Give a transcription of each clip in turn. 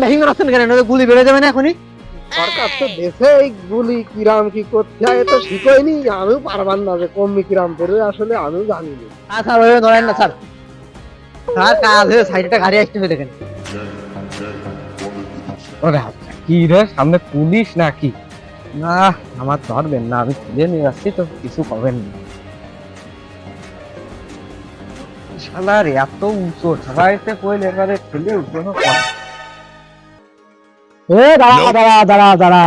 Machine আসছেন কেন? নইলে গুলি বেড়ে যাবে না এখনই। সরকার তো দেশে এই গুলি কিরাম কি করতে হয় তো শিখয়নি, আমিও পারবার না যে কমনি কিরাম করে, আসলে আমিও জানি না। স্যার ওইভাবে ধরেন না স্যার। স্যার কাজ হয়ে সাইডে একটা গাড়ি আসতেছে দেখেন। ওরে আচ্ছা, কি রে সামনে পুলিশ নাকি? না, আমার ধরবেন না, আমি তুলে নিয়ে আসছি তো, কিছু করবেন না। শালার এত উঁচু সবাইতে কইলে এবারে ঠেলে উঠবো না। এ দাঁড়া দাঁড়া দাঁড়া দাঁড়া।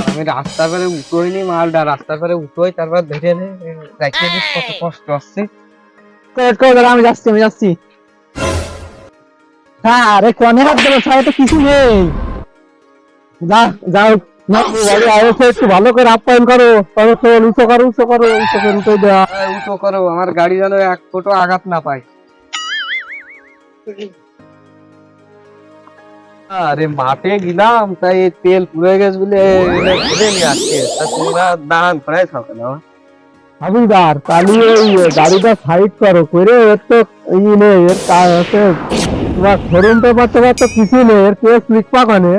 আমি রাস্তা করে উঠোইনি মালটা, রাস্তা করে উঠোই তারপর ধরে নে রাখিয়ে দিস, কত কষ্ট আসছে। দাঁড়া, আমি যাচ্ছি আমি যাচ্ছি। স্যার এই কনে হাত দেবো স্যার, তো কিছু নেই। যাও না, গাড়ি আয়োছে একটু ভালো করে আপ্যায়ন করো। তবে উঁচু করো উঁচু করো উঁচু করে উঠে দেওয়া। উঁচু করো, আমার গাড়ি যেন এক ফুটো আঘাত না পায়। আরে মাঠে গেলাম তাই তেল পুড়ে গেছে বলে ফেলে নিয়ে আসছে, তা তোমরা দাঁড়ান প্রায় থাকে না। হাবিলদার তাহলে ওই গাড়িটা সাইড করো করে, এর তো ই নেই, এর হচ্ছে তোমার শোরুম পেপার টেপার তো কিছু নেই, এর কেস লিখবা কনে।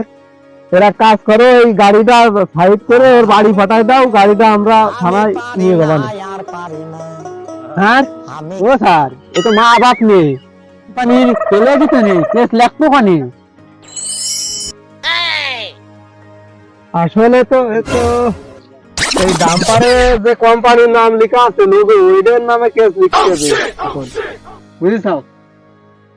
এরা কাজ করো, এই গাড়িটা সাইড করে ওর বাড়ি পাঠাই দাও, গাড়িটা আমরা থানায় নিয়ে যাবো না। হ্যাঁ ও স্যার, এ তো মা বাপ নেই, কোম্পানির চলে দিতে নেই, কেস লেখবো কনে। আসলে তো এই ডাম্পারে যে কোম্পানির নাম লেখা আছে লোগো, ওইটার নামে কেস লিখতে হবে এখন, বুঝেছ?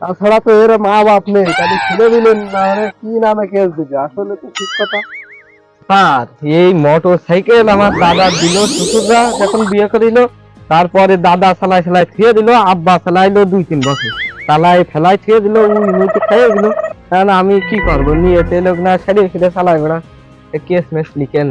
তাছাড়া তো এর মা বাপ নেই, তাহলে ছেলে দিলেন না কি নামে কেস দিবে? আসলে তো ঠিক কথা। স্যার এই মোটর সাইকেল আমার দাদা দিল, শ্বশুররা যখন বিয়ে করিল, তারপরে দাদা চালাই চালাই থিয়ে দিল, আব্বা চালাইলো 2-3 বছর, চালাই ফেলাই থিয়ে দিল, উনি খাইয়ে দিল। তাহলে আমি কি করবো? নিয়ে লোক না সারিয়ে ফিরে চালাই বেড়া, কেস মেস লিখেন।